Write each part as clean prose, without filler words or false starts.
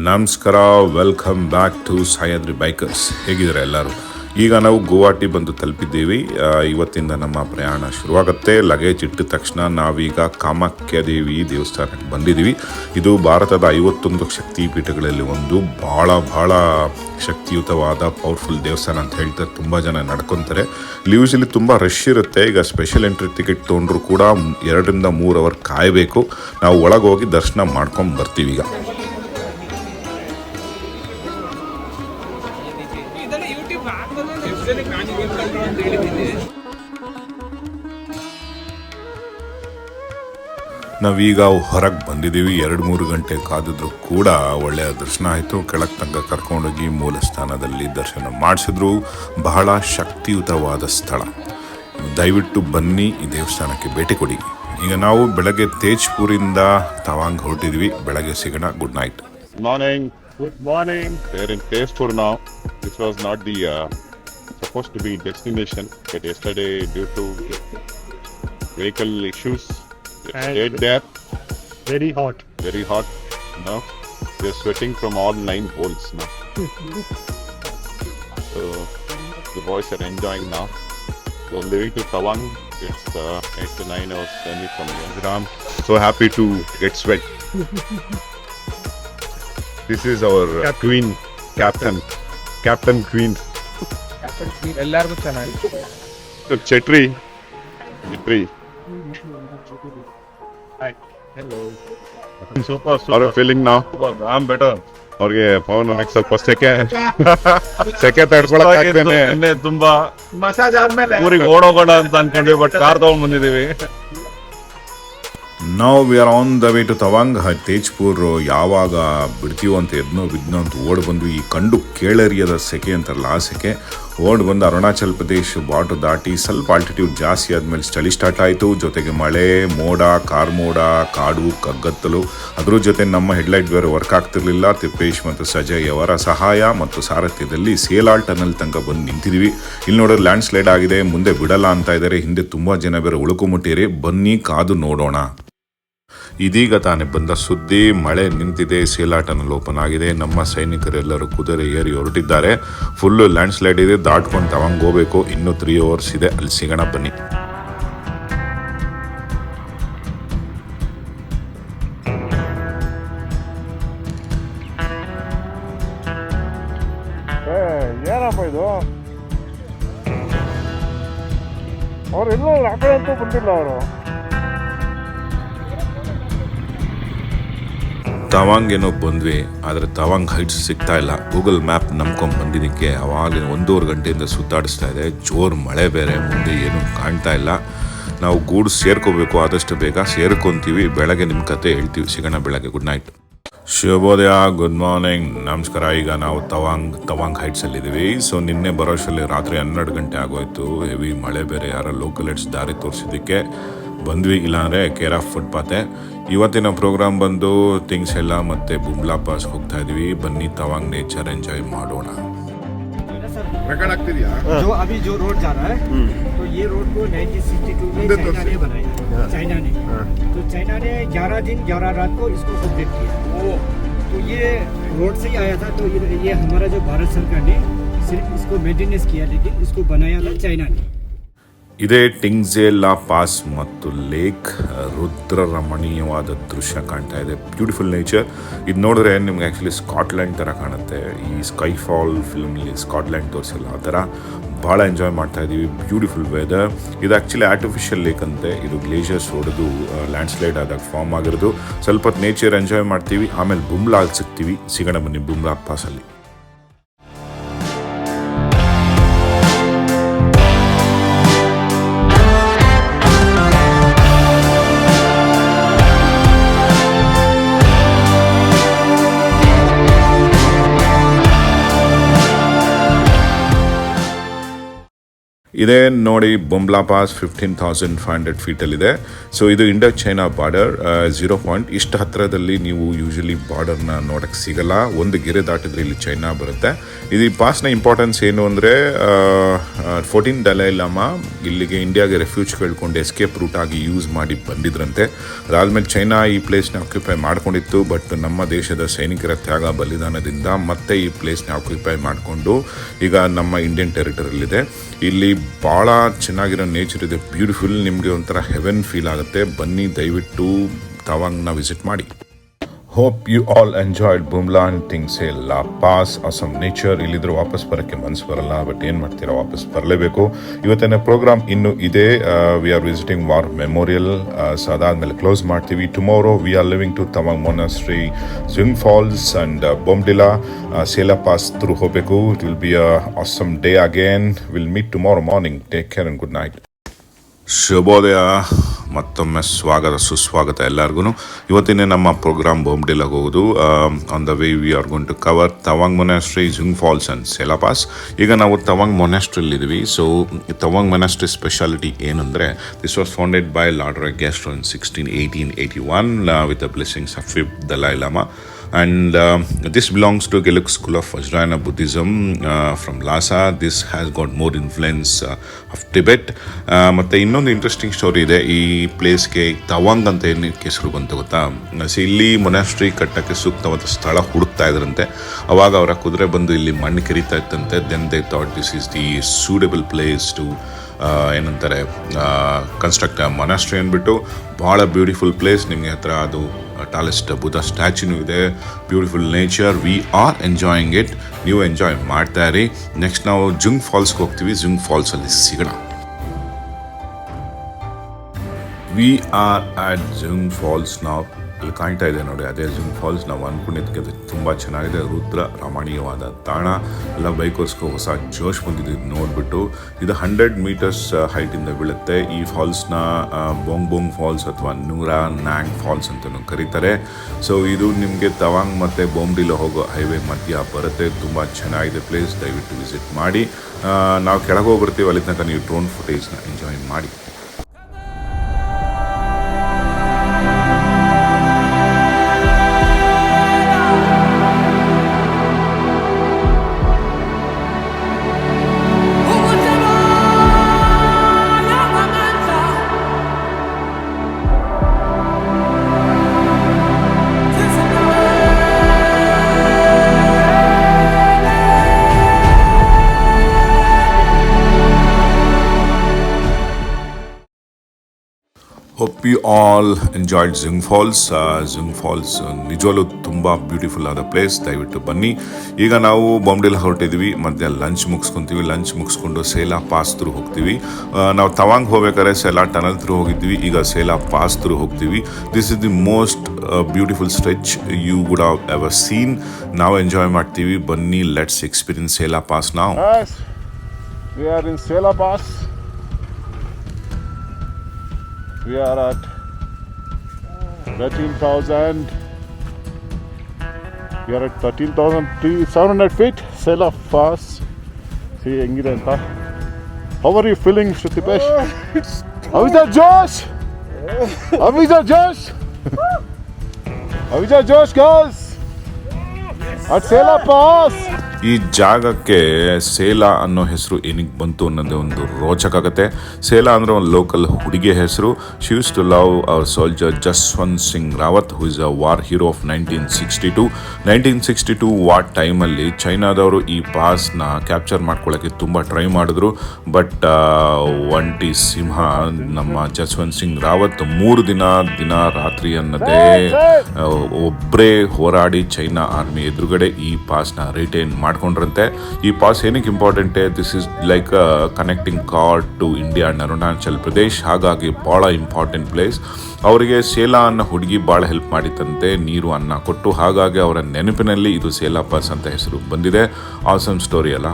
ನಮಸ್ಕಾರ, welcome back to Sahyadri bikers. ಹೇಗಿದ್ದಾರೆ ಎಲ್ಲರೂ? ಈಗ ನಾವು ಗುವಾಹಟಿ ಬಂದು ತಲುಪಿದ್ದೀವಿ. ಇವತ್ತಿಂದ ನಮ್ಮ ಪ್ರಯಾಣ ಶುರುವಾಗುತ್ತೆ. ಲಗೇಜ್ ಇಟ್ಟ ತಕ್ಷಣ ನಾವೀಗ ಕಾಮಾಖ್ಯ ದೇವಿ ದೇವಸ್ಥಾನಕ್ಕೆ ಬಂದಿದ್ದೀವಿ. ಇದು ಭಾರತದ 51 ಶಕ್ತಿ ಪೀಠಗಳಲ್ಲಿ ಒಂದು. ಭಾಳ ಶಕ್ತಿಯುತವಾದ ಪವರ್ಫುಲ್ ದೇವಸ್ಥಾನ ಅಂತ ಹೇಳ್ತಾರೆ. ತುಂಬ ಜನ ನಡ್ಕೊತಾರೆ. ಯೂಶಲಿ ತುಂಬ ರಶ್ ಇರುತ್ತೆ. ಈಗ ಸ್ಪೆಷಲ್ ಎಂಟ್ರಿ ಟಿಕೆಟ್ ತೊಗೊಂಡ್ರು ಕೂಡ 2 ರಿಂದ 3 ಅವರ್ ಕಾಯಬೇಕು. ನಾವು ಒಳಗೆ ಹೋಗಿ ದರ್ಶನ ಮಾಡ್ಕೊಂಡು ಬರ್ತೀವಿ. ಈಗ ನಾವೀಗ ಹೊರಗೆ ಬಂದಿದ್ದೀವಿ. 2-3 ಗಂಟೆ ಕಾದಿದ್ರು ಕೂಡ ಒಳ್ಳೆಯ ದರ್ಶನ ಆಯಿತು. ಕೆಳಗೆ ತನಕ ಕರ್ಕೊಂಡೋಗಿ ಮೂಲ ಸ್ಥಾನದಲ್ಲಿ ದರ್ಶನ ಮಾಡಿಸಿದ್ರು. ಬಹಳ ಶಕ್ತಿಯುತವಾದ ಸ್ಥಳ. ದಯವಿಟ್ಟು ಬನ್ನಿ, ಈ ದೇವಸ್ಥಾನಕ್ಕೆ ಭೇಟಿ ಕೊಡಿ. ಈಗ ನಾವು ಬೆಳಗ್ಗೆ ತೇಜ್ಪುರಿಂದ ತವಾಂಗ್ ಹೊರಟಿದ್ವಿ. ಬೆಳಗ್ಗೆ ಸಿಗೋಣ. Good night. Good morning. We're in Tezpur now. This was not the supposed to be destination, but yesterday due to vehicle issues, we stayed there. Very hot. Now we're sweating from all 9 holes now. So the boys are enjoying now. So leaving to Tawang, it's 8 to 9 hours journey from here. I'm so happy to get sweat. This is our queen, captain queen. ಎಲ್ಲರಿಗೂ ಚೆನ್ನಾಗಿ. So Chetri. Hi. Hello. Super. How are you feeling now? I'm better. ಅವ್ರಿಗೆ ಪವನ್ ಸ್ವಲ್ಪ ಸೆಕೆ ತಡ್ಕೊಳಕ್ ಆಗ್ತೇನೆ. ತುಂಬಾ massage ಆದ್ಮೇಲೆ ಊರಿಗೆ ಓಡೋಗೋಣ ಅಂತ ಅನ್ಕೊಂಡ್ವಿ, but car ತಗೊಂಡ್ ಬಂದಿದೀವಿ. ನಾವು we are on the way to Tawang. Tezpur ಯಾವಾಗ ಬಿಡ್ತೀವೋ ಅಂತ ಬಿದ್ನೋ ಅಂತ ಓಡ್ ಬಂದ್ವಿ. ಈ ಕಂಡು ಕೇಳರಿಯದ ಸೆಕೆ ಅಂತಾರಲ್ಲ, ಆ ಸೆಕೆ ಓಡ್ ಬಂದು ಅರುಣಾಚಲ್ ಪ್ರದೇಶ್ ಬಾರ್ಡರ್ ದಾಟಿ ಸ್ವಲ್ಪ ಆಲ್ಟಿಟ್ಯೂಡ್ ಜಾಸ್ತಿ ಆದಮೇಲೆ ಚಳಿ ಸ್ಟಾರ್ಟ್ ಆಯಿತು. ಜೊತೆಗೆ ಮಳೆ, ಮೋಡ, ಕಾರ್ಮೋಡ, ಕಾಡು, ಕಗ್ಗತ್ತಲು. ಅದ್ರ ಜೊತೆ ನಮ್ಮ ಹೆಡ್ಲೈಟ್ ಬೇರೆ ವರ್ಕ್ ಆಗ್ತಿರ್ಲಿಲ್ಲ. ತಿಪ್ಪೇಶ್ ಮತ್ತು ಸಜಯ್ ಅವರ ಸಹಾಯ ಮತ್ತು ಸಾರಥ್ಯದಲ್ಲಿ ಸೇಲಾ ಟನಲ್ ತನಕ ಬಂದು ನಿಂತಿದ್ವಿ. ಇಲ್ಲಿ ನೋಡಿದ್ರೆ ಲ್ಯಾಂಡ್ ಸ್ಲೈಡ್ ಆಗಿದೆ, ಮುಂದೆ ಬಿಡಲ್ಲ ಅಂತ ಇದ್ದಾರೆ. ಹಿಂದೆ ತುಂಬ ಜನ ಬೇರೆ ಉಳ್ಕೊಂಬಿಟ್ಟಿರಿ. ಬನ್ನಿ ಕಾದು ನೋಡೋಣ. ಇದೀಗ ತಾನೇ ಬಂದ ಸುದ್ದಿ, ಮಳೆ ನಿಂತಿದೆ, ಸೇಲಾ ಟನಲ್ ಓಪನ್ ಆಗಿದೆ. ನಮ್ಮ ಸೈನಿಕರೆಲ್ಲರೂ ಕುದುರೆ ಏರಿ ಹೊರಟಿದ್ದಾರೆ. ಫುಲ್ಲು ಲ್ಯಾಂಡ್ ಸ್ಲೈಡ್ ಇದೆ, ದಾಟ್ಕೊಂಡು ತವಂಗ್ ಹೋಗ್ಬೇಕು. ಇನ್ನೂ 3 ಅವರ್ಸ್ ಇದೆ. ಅಲ್ಲಿ ಸಿಗೋಣ ಬನ್ನಿ. ಏನಪ್ಪ ಇದು? ಅವ್ರು ಎಲ್ಲೋ ಆ ಕಡೆ ಅಂತೂ ಬಂದಿಲ್ಲ. ಅವರು ತವಾಂಗ್ ಏನೋ ಬಂದ್ವಿ, ಆದರೆ ತವಾಂಗ್ ಹೈಟ್ಸ್ ಸಿಗ್ತಾ ಇಲ್ಲ. ಗೂಗಲ್ ಮ್ಯಾಪ್ ನಂಬ್ಕೊಂಡು ಬಂದಿದ್ದಕ್ಕೆ ಅವಾಗ 1.5 ಗಂಟೆಯಿಂದ ಸುತ್ತಾಡಿಸ್ತಾ ಇದೆ. ಜೋರು ಮಳೆ ಬೇರೆ, ಮುಂದೆ ಏನೂ ಕಾಣ್ತಾ ಇಲ್ಲ. ನಾವು ಗೂಡು ಸೇರ್ಕೋಬೇಕು, ಆದಷ್ಟು ಬೇಗ ಸೇರ್ಕೊತೀವಿ. ಬೆಳಗ್ಗೆ ನಿಮ್ಮ ಕತೆ ಹೇಳ್ತೀವಿ. ಸಿಗೋಣ ಬೆಳಗ್ಗೆ. Good night. ಶುಭೋದಯ, ಗುಡ್ ಮಾರ್ನಿಂಗ್, ನಮಸ್ಕಾರ. ಈಗ ನಾವು ತವಾಂಗ್ ಹೈಟ್ಸಲ್ಲಿದ್ದೀವಿ. ಸೊ ನಿನ್ನೆ ಬರೋಷ್ಟರಲ್ಲಿ ರಾತ್ರಿ 12 ಗಂಟೆ ಆಗೋಯ್ತು. ಹೆವಿ ಮಳೆ ಬೇರೆ. ಯಾರೋ ಲೋಕಲ್ ಹೆಡ್ಸ್ ದಾರಿ ತೋರಿಸಿದ್ದಕ್ಕೆ ಬಂದ್ವಿ, ಇಲ್ಲಾಂದರೆ ಕೇರ್ ಆಫ್ ಫುಟ್ಪಾತೆ. ಇವತ್ತಿನ ಪ್ರೋಗ್ರಾಮ್ ಬಂದು ಟಿಂಗ್ಸೆಲ್ಲ ಮತ್ತು ಬುಮ್ಲಾ ಪಾಸ್ ಹೋಗ್ತಾ ಇದೀವಿ. ಬನ್ನಿ ತವಾಂಗ್ ನೇಚರ್ ಎಂಜಾಯ್ ಮಾಡೋಣ. जो अभी जो रोड जा रहा है, तो ये रोड को 1962 में चाइना ने बनाया. चाइना ने तो चाइना ने 11 दिन 11 रात को इसको कंप्लीट किया. तो ये रोड से ही आया था. तो ये हमारा जो भारत सरकार ने सिर्फ इसको मेंटेनेंस किया, लेकिन इसको बनाया था चाइना ने. ಇದೇ ಟಿಂಗ್ಸೆಲ್ಲ ಪಾಸ್ ಮತ್ತು ಲೇಕ್. ರುದ್ರ ರಮಣೀಯವಾದ ದೃಶ್ಯ ಕಾಣ್ತಾ ಇದೆ. Beautiful nature. ಇದು ನೋಡಿದ್ರೆ ನಿಮ್ಗೆ ಆ್ಯಕ್ಚುಲಿ ಸ್ಕಾಟ್ಲ್ಯಾಂಡ್ ಥರ ಕಾಣುತ್ತೆ. ಈ ಸ್ಕೈಫಾಲ್ ಫಿಲ್ಮಲ್ಲಿ ಸ್ಕಾಟ್ಲ್ಯಾಂಡ್ ತೋರಿಸಲ್ಲ, ಆ ಥರ ಭಾಳ ಎಂಜಾಯ್ ಮಾಡ್ತಾ ಇದ್ದೀವಿ. Beautiful weather. ಇದು ಆ್ಯಕ್ಚುಲಿ ಆರ್ಟಿಫಿಷಿಯಲ್ ಲೇಕ್ ಅಂತೆ. ಇದು ಗ್ಲೇಷಿಯರ್ಸ್ ಹೊಡೆದು ಲ್ಯಾಂಡ್ ಸ್ಲೈಡ್ ಆದಾಗ ಫಾರ್ಮ್ ಆಗಿರೋದು. ಸ್ವಲ್ಪ ಹೊತ್ತು ನೇಚರ್ ಎಂಜಾಯ್ ಮಾಡ್ತೀವಿ, ಆಮೇಲೆ ಬುಮ್ಲಾ ಸಿಗ್ತೀವಿ. ಸಿಗೋಣ ಬನ್ನಿ ಬುಮ್ಲಾ ಪಾಸಲ್ಲಿ. ಇದೇ ನೋಡಿ ಬುಮ್ಲಾ ಪಾಸ್ 15,500 ಫೀಟಲ್ಲಿದೆ. ಸೊ ಇದು ಇಂಡೋ ಚೈನಾ ಬಾರ್ಡರ್ 0 ಪಾಯಿಂಟ್. ಇಷ್ಟು ಹತ್ತಿರದಲ್ಲಿ ನೀವು ಯೂಶಲಿ ಬಾರ್ಡರ್ನ ನೋಡೋಕ್ಕೆ ಸಿಗಲ್ಲ. ಒಂದು ಗೆರೆ ದಾಟಿದ್ರೆ ಇಲ್ಲಿ ಚೈನಾ ಬರುತ್ತೆ. ಇದು ಈ ಪಾಸ್ನ ಇಂಪಾರ್ಟೆನ್ಸ್ ಏನು ಅಂದರೆ 14 ದಲೈ ಲಾಮಾ ಇಲ್ಲಿಗೆ ಇಂಡಿಯಾಗೆ ರೆಫ್ಯೂಜ್ ಕೇಳ್ಕೊಂಡು ಎಸ್ಕೇಪ್ ರೂಟ್ ಆಗಿ ಯೂಸ್ ಮಾಡಿ ಬಂದಿದ್ರಂತೆ. ಅದಾದಮೇಲೆ ಚೈನಾ ಈ ಪ್ಲೇಸ್ನ ಆಕ್ಯುಪೈ ಮಾಡ್ಕೊಂಡಿತ್ತು. ಬಟ್ ನಮ್ಮ ದೇಶದ ಸೈನಿಕರ ತ್ಯಾಗ ಬಲಿದಾನದಿಂದ ಮತ್ತೆ ಈ ಪ್ಲೇಸ್ನ ಆಕ್ಯುಪೈ ಮಾಡಿಕೊಂಡು ಈಗ ನಮ್ಮ ಇಂಡಿಯನ್ ಟೆರಿಟರಿಯಲ್ಲಿದೆ. ಇಲ್ಲಿ ಭಾಳ ಚೆನ್ನಾಗಿರೋ ನೇಚರ್ ಇದೆ, ಬ್ಯೂಟಿಫುಲ್. ನಿಮಗೆ ಒಂಥರ ಹೆವೆನ್ ಫೀಲ್ ಆಗುತ್ತೆ. ಬನ್ನಿ, ದಯವಿಟ್ಟು ತವಾಂಗ್ನ ವಿಸಿಟ್ ಮಾಡಿ. Hope you all enjoyed Bumla and Tingse La pass. Awesome nature. ಇಲ್ಲಿದ್ರೆ ವಾಪಸ್ ಬರೋಕ್ಕೆ ಮನಸ್ಸು ಬರಲ್ಲ, ಬಟ್ ಏನು ಮಾಡ್ತೀರಾ, ವಾಪಸ್ ಬರಲೇಬೇಕು. ಇವತ್ತಿನ ಪ್ರೋಗ್ರಾಮ್ ಇನ್ನೂ ಇದೆ. We are visiting war memorial. So ಅದಾದಮೇಲೆ ಕ್ಲೋಸ್ ಮಾಡ್ತೀವಿ. Tomorrow we are leaving to Tawang monastery, Jung falls and Bomdila. Sela pass through ಹೋಗಬೇಕು. It will be a awesome day again. Will meet tomorrow morning. Take care and good night. ಶುಭೋದಯ. ಮತ್ತೊಮ್ಮೆ ಸುಸ್ವಾಗತ ಎಲ್ಲರಿಗೂ. ಇವತ್ತಿನ ನಮ್ಮ programme ಬೊಮ್ಡಿಲಾಗೆ ಹೋಗೋದು. On the way we are going to cover Tawang monastery, Jung falls and Sela pass. ಈಗ ನಾವು ತವಾಂಗ್ ಮೊನಾಸ್ಟ್ರಿಲಿದ್ದೀವಿ. ಸೊ ತವಾಂಗ್ ಮೊನಾಸ್ಟ್ರಿ ಸ್ಪೆಷಾಲಿಟಿ ಏನಂದರೆ, this was founded by Lord ರೆಗ್ಯಾಸ್ಟ್ರೋ in 1881 with the blessings of 5th Dalai Lama. And this belongs to Geluk school of Vajrayana Buddhism from Lhasa. This has got more influence of Tibet. ಮತ್ತು ಇನ್ನೊಂದು interesting story ಇದೆ. ಈ ಪ್ಲೇಸ್ಗೆ ತವಾಂಗ್ ಅಂತ ಏನಕ್ಕೆ ಹೆಸರು ಬಂತು ಗೊತ್ತಾ? ಸೊ ಇಲ್ಲಿ ಮೊನಾಸ್ಟ್ರಿ ಕಟ್ಟಕ್ಕೆ ಸೂಕ್ತವಾದ ಸ್ಥಳ ಹುಡುಕ್ತಾ ಇದ್ರಂತೆ. ಅವಾಗ ಅವರ ಕುದುರೆ ಬಂದು ಇಲ್ಲಿ ಮಣ್ಣು ಕೆರಿತಾ ಇತ್ತಂತೆ. Then they thought this is the suitable place to ಏನಂತಾರೆ ಕನ್ಸ್ಟ್ರಕ್ಟ್ ಮೊನಾಸ್ಟ್ರಿ ಅಂದ್ಬಿಟ್ಟು. ಭಾಳ ಬ್ಯೂಟಿಫುಲ್ ಪ್ಲೇಸ್. ನಿಮಗೆ ಹತ್ರ ಅದು ಟಾಲೆಸ್ಟ್ ಬುದ್ಧ ಸ್ಟ್ಯಾಚ್ಯೂನು ಇದೆ. Beautiful nature. We are enjoying it. ನೀವು ಎಂಜಾಯ್ ಮಾಡ್ತಾ ಇರಿ. ನೆಕ್ಸ್ಟ್ ನಾವು ಜುಂಗ್ ಫಾಲ್ಸ್ಗೆ ಹೋಗ್ತೀವಿ. ಜುಂಗ್ ಫಾಲ್ಸಲ್ಲಿ ಸಿಗೋಣ. We are at Jang falls ನಾವು. ಇಲ್ಲಿ ಕಾಣ್ತಾ ಇದೆ ನೋಡಿ, ಅದೇ ಜುಂಗ್ ಫಾಲ್ಸ್. ನಾವು ಅಂದ್ಕೊಂಡಿದ್ದಕ್ಕೆ ಅದು ತುಂಬ ಚೆನ್ನಾಗಿದೆ. ರುದ್ರ ರಮಣೀಯವಾದ ತಾಣ. ಎಲ್ಲ ಬೈಕರ್ಸ್ಗೂ ಹೊಸ ಜೋಶ್ ಬಂದಿದ್ದು ನೋಡಿಬಿಟ್ಟು. ಇದು 100 ಮೀಟರ್ಸ್ ಹೈಟಿಂದ ಬೀಳುತ್ತೆ. ಈ ಫಾಲ್ಸ್ನ ಬೊಂಗ್ ಫಾಲ್ಸ್ ಅಥವಾ ನೂರಾ ನ್ಯಾಂಗ್ ಫಾಲ್ಸ್ ಅಂತಲೂ ಕರೀತಾರೆ. ಸೊ ಇದು ನಿಮಗೆ ತವಾಂಗ್ ಮತ್ತು ಬೊಮ್ಡಿಲಾ ಹೋಗೋ ಹೈವೇ ಮಧ್ಯ ಬರುತ್ತೆ. ತುಂಬ ಚೆನ್ನಾಗಿದೆ ಪ್ಲೇಸ್. ದಯವಿಟ್ಟು ವಿಸಿಟ್ ಮಾಡಿ. ನಾವು ಕೆಳಗೆ ಹೋಗ್ಬರ್ತೀವಿ. ಅಲ್ಲಿ ತನಕ ನೀವು ಡ್ರೋನ್ ಫುಟೇಜ್ನ ಎಂಜಾಯ್ ಮಾಡಿ. Hope you all enjoyed Jung falls. Jung falls ನಿಜವಲ್ಲೂ ತುಂಬ ಬ್ಯೂಟಿಫುಲ್ ಆದ ಪ್ಲೇಸ್. ದಯವಿಟ್ಟು ಬನ್ನಿ. ಈಗ ನಾವು ಬೊಮ್ಡಿಲಾ ಹೊರಟಿದ್ವಿ. ಮಧ್ಯ ಲಂಚ್ ಮುಗಿಸ್ಕೊತೀವಿ. ಲಂಚ್ ಮುಗಿಸ್ಕೊಂಡು ಸೇಲಾ ಪಾಸ್ ಥ್ರೂ ಹೋಗ್ತೀವಿ. ನಾವು ತವಾಂಗ್ ಹೋಗ್ಬೇಕಾದ್ರೆ ಸೇಲಾ ಟನಲ್ ಥ್ರೂ ಹೋಗಿದ್ವಿ. ಈಗ ಸೇಲಾ ಪಾಸ್ ಥ್ರೂ ಹೋಗ್ತೀವಿ. This is the most beautiful stretch you would have ever seen. ನಾವು ಎಂಜಾಯ್ ಮಾಡ್ತೀವಿ. ಬನ್ನಿ, ಲೆಟ್ಸ್ ಎಕ್ಸ್ಪೀರಿಯನ್ಸ್ ಸೇಲಾ ಪಾಸ್ ನಾವು. We are in Sela Pass. We are at 13,000. We are at 13,700 feet. Sela Pass. See, ಹೆಂಗಿದೆ ಅಂತ. How are you feeling, Shruti-pesh? How is that Josh? How is that Josh? How is that Josh, guys? At Sela Pass. ಈ ಜಾಗಕ್ಕೆ ಸೇಲಾ ಅನ್ನೋ ಹೆಸರು ಏನಕ್ಕೆ ಬಂತು ಅನ್ನೋದೇ ಒಂದು ರೋಚಕ ಆಗುತ್ತೆ. ಸೇಲಾ ಅಂದರೆ ಒಂದು ಲೋಕಲ್ ಹುಡುಗಿ ಹೆಸರು. She used to love our soldier Jaswant Singh Rawat, who is a war hero of 1962 war ಟೈಮಲ್ಲಿ ಚೈನಾದವರು ಈ ಪಾಸ್ನ ಕ್ಯಾಪ್ಚರ್ ಮಾಡ್ಕೊಳ್ಳೋಕ್ಕೆ ತುಂಬ ಟ್ರೈ ಮಾಡಿದ್ರು. ಬಟ್ ಒಂಟಿ ಸಿಂಹ ನಮ್ಮ ಜಸ್ವಂತ್ ಸಿಂಗ್ ರಾವತ್ 3 ದಿನ ರಾತ್ರಿ ಅನ್ನೋದೇ ಒಬ್ಬರೇ ಹೋರಾಡಿ ಚೈನಾ ಆರ್ಮಿ ಎದುರುಗಡೆ ಈ ಪಾಸ್ನ ರಿಟೈನ್ ಮಾಡ್ಕೊಂಡ್ರಂತೆ. ಈ ಪಾಸ್ ಏನಕ್ಕೆ ಇಂಪಾರ್ಟೆಂಟೇ, this is like connecting cord to India and Arunachal Pradesh. ಹಾಗಾಗಿ ಭಾಳ ಇಂಪಾರ್ಟೆಂಟ್ ಪ್ಲೇಸ್. ಅವರಿಗೆ ಸೇಲಾ ಅನ್ನೋ ಹುಡುಗಿ ಭಾಳ ಹೆಲ್ಪ್ ಮಾಡಿತ್ತಂತೆ, ನೀರು ಅನ್ನ ಕೊಟ್ಟು. ಹಾಗಾಗಿ ಅವರ ನೆನಪಿನಲ್ಲಿ ಇದು ಸೇಲಾ ಪಾಸ್ ಅಂತ ಹೆಸರು ಬಂದಿದೆ. ಆಸಮ್ ಸ್ಟೋರಿ ಅಲ್ಲ.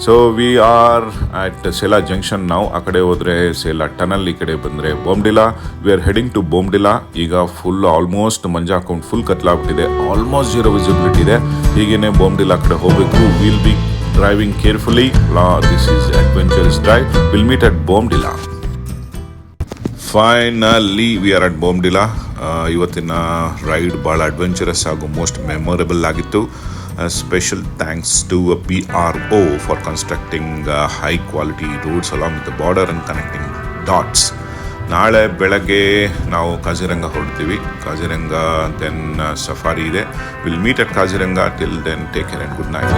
So we are at Sela junction. ನಾವು ಆ ಕಡೆ ಹೋದರೆ ಸೇಲಾ ಟನಲ್, ಈ ಕಡೆ ಬಂದರೆ Bomdila. We are heading to Bomdila. ಈಗ ಫುಲ್ ಆಲ್ಮೋಸ್ಟ್ ಮಂಜು ಹಾಕೊಂಡು ಫುಲ್ ಕತ್ಲಾಗ್ಬಿಟ್ಟಿದೆ. ಆಲ್ಮೋಸ್ಟ್ 0 ವಿಸಿಬಿಲಿಟಿ ಇದೆ. ಹೀಗೇನೆ ಬೊಮ್ಡಿಲಾ ಕಡೆ ಹೋಗಬೇಕು. Will be driving carefully. This is Adventurous drive. We'll meet at Bomdila. Finally we are at Bomdila. ಇವತ್ತಿನ ರೈಡ್ ಭಾಳ ಅಡ್ವೆಂಚರಸ್ ಹಾಗೂ ಮೋಸ್ಟ್ ಮೆಮೊರೇಬಲ್ ಆಗಿತ್ತು. Special thanks to PRO for constructing high quality roads along with the border and connecting dots. ನಾಳೆ ಬೆಳಗ್ಗೆ ನಾವು ಕಾಜಿರಂಗ ಹೊರಡ್ತೀವಿ. Kaziranga then safari ಇದೆ. Will meet at Kaziranga. Till then take care and good night.